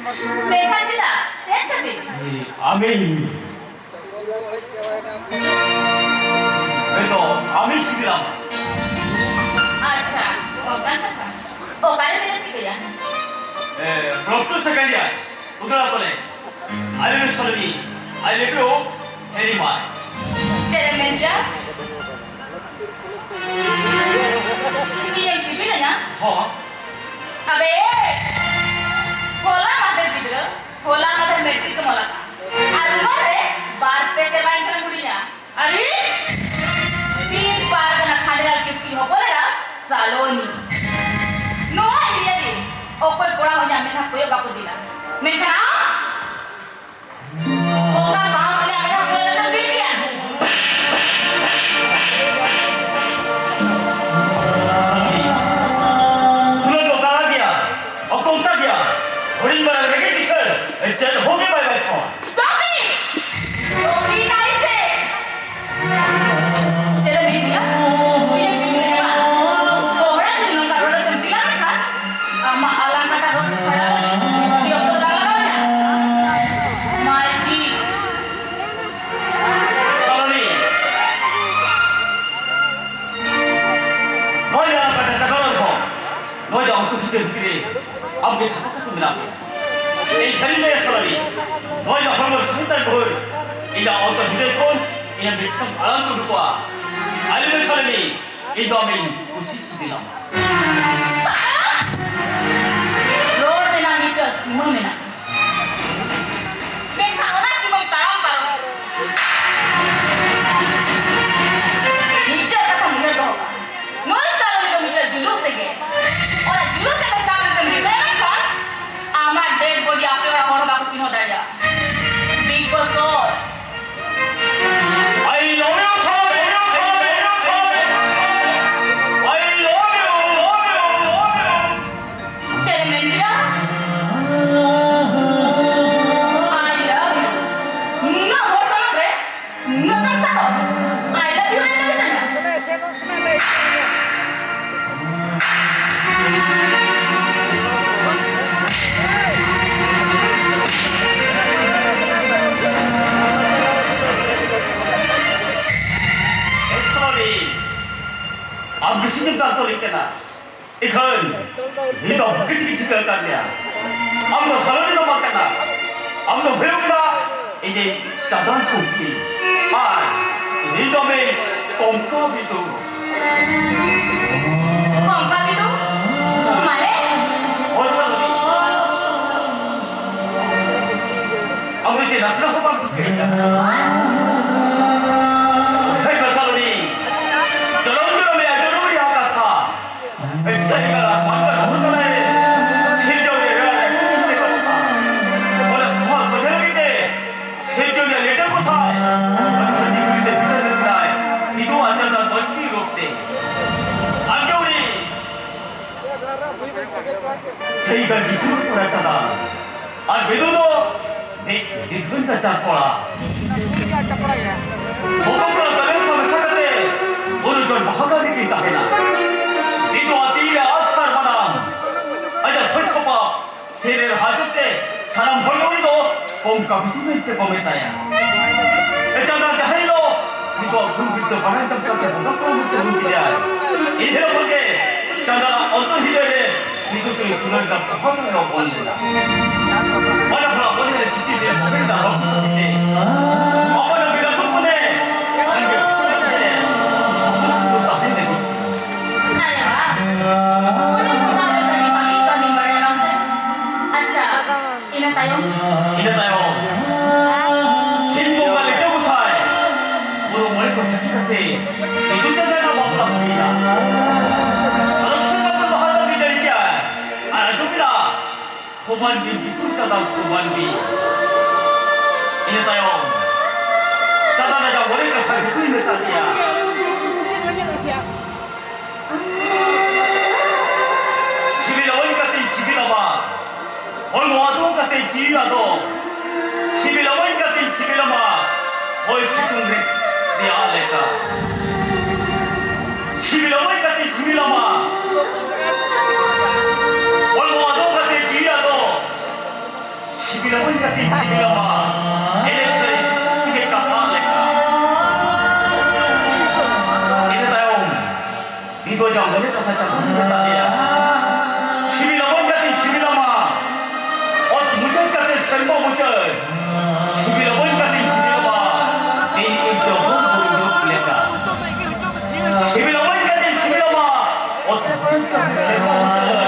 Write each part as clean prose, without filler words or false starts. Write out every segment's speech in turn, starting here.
Mekhanjila, cek tadi. Amin. Beto, amin sigilam. Acha, oh kan kan. Oh kan sih cik ya. Plus 2 second year. Udara boleh. Alice Salvi. I live you very much. Cek menja. Iya sih bilangnya. Oh. Abe, होला माधर बिगड़, होला माधर metric के मोला था। अरुबर है, बार पे से bike करने मुड़िया। अरे, बीच बार का नखाने वाले किसकी हो बोले ना, सालोनी। नो आइडिया दे, ओपर कोड़ा हो जाने का कोई बात दिला। मैं कहा, ओका बाहर वाले आगे हम लोग तो दिल किया। Holding by the reggae sir, and then hold it by my phone. Stop it! Don't be nice. चलो भैया, ये जिम्मे है बात। तोहरा जिम्मे का रोड तुम दिला ना था, अम्मा आलाम का रोड सड़ा वाली, इसकी अब तो लगा ना। My feet. Saloni. Noi yang pada cakap kau, noi yang untuk hidup kiri, अब ये सब कुछ मिला है ये शरीर में सलामी नॉय ना हम संतान बोल इला ऑटो हिदे कौन ये बिल्कुल आराम तो रुपा आले में सलामी ये डोमेन कुछ ही दिला रोड में ना मीटर सिमो में ना मैं खाना सिमो ताराम पारो मीटर का मीटर तो होगा नौ साल में तो मीटर जुलूस से गए और जुलूस से साल में तो मीटर আমার ডেড বডি আপনারা আমার বাবু চিনো দাঁড়িয়া big boss I love you so I love you ছেলে মেন্ডিয়া I love you no বলতে হবে no কাজ I love you না না अब किसी ने तो लिखे ना इधर ये तो भगत की चित्र कर लिया अब तो सलोनी तो मत करना अब तो फिर उनका ये चादर कुकी आह ये तो मैं कोंका भी तो मारे और सलोनी अब तो ये नस्ल को बांध के 저희가 기술을 보냈잖아. 아, 외도도 내 혼자 잡거라. 어떤가 너네서 생각해. 오늘 좀 화가리게 있다 해나. 니도 어디에 아스칼 바람. 아자 설서봐. 세례를 하줄 때 사람 벌거리도 봄가 비투면 때 봄했다야. 애자한테 하일로 니도 금빛도 바람 잠깐에 뭔가 때 눈길이야. 이대로 볼게. 자나라 어떤 희대에 itu tuh bulan dah pohon yang boleh. Mana pula boleh ada sikit dia boleh dah. Apa yang kita tu boleh? Kan dia boleh. Mesti tak ada lagi. Ada. Boleh pula ada di pagi kami berjalan se. Acha, ini tayo. Ini tayo. Simbo balik ke usai. Mulu mulai kau sakit hati. Itu saja nak buat apa kita. 토반비 비투자다 토반비 ini tayo 자다 나자 머리가 다 비투 있는 딸이야 시비라 어디 같아 시비라 봐 얼마 와도 같아 지라도 시비라 어디 같아 시비라 봐 훨씬 내 알레까 시비라 어디 같아 시비라 봐 얼마 와도 같아 지라도 sibilawin natin sibilama. Eleksyon, sige kasal leka. Ini tayong dito jang ganit ang kacang kita dia. Sibilawin natin sibilama. Ot muncul natin serba muncul. Sibilawin natin sibilama. Ini itu buruk leka. Sibilawin natin sibilama. Ot muncul natin serba muncul.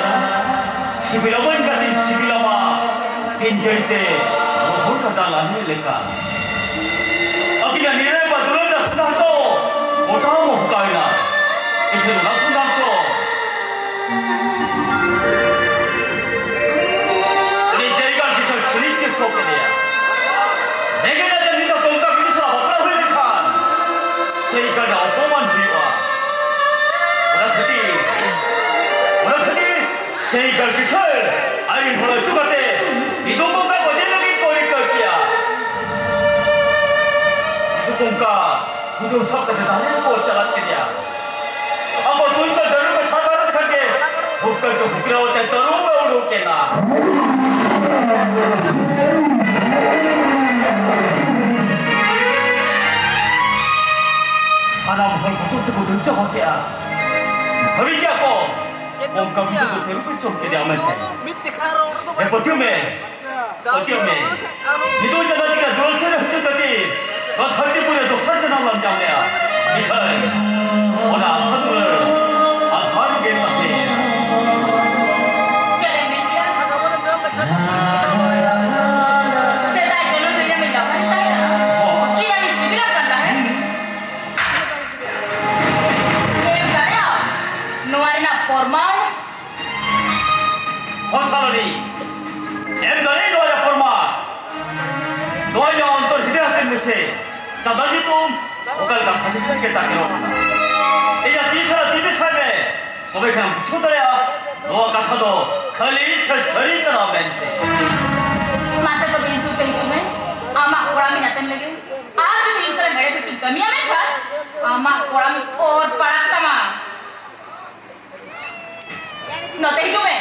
Sibilawin natin sibilama. Pinjerte mohon katalan leka. Akhirnya nilai badulan dah sundarso. Otak mau kaina. Itu nak sundarso. Ini jaga kisah cerita kisah dia. Negara jadi tak tongkat kisah apa boleh kan? Sehingga ada opoman biwa. Orang tadi, jaga kisah. Air bola cuma deh. Itu muka baju lagi kori kerja. Itu muka butuh सब कटदाने को चलत किया. अब तू इनका जरूर में साधारण करके भुक्कर तो भुकरा होते तरू में उड़ो के ना. खाना भर बुतुत को दुंचा हो गया. अभी क्या को? मुका बुतुत को तेरू पे चोक के दिया मैं थे. पतियों में itu jaga tiga jual sana hujan tadi rat hati punya dosa jangan lam jamnya ikhlas orang betul akhar game apa Jangan media. Sedai jalan media media kan tak ya? Iya ni sibilan kan dah. Game kaya. Nuarina formal. oh salah ni em dari dua format dua yang untuk hidup termese sabda itu okal kam hati kita kira ini तीसरा विषय में कभी हम छोटा या दो कथा दो खाली शरीर का नाम बनते Masa kau bisu tengku में amak orang में नातम लगे आज तो इंसान मेरे पे कमियां में था amak orang में और पड़ाक तमा नते ही तुम्हें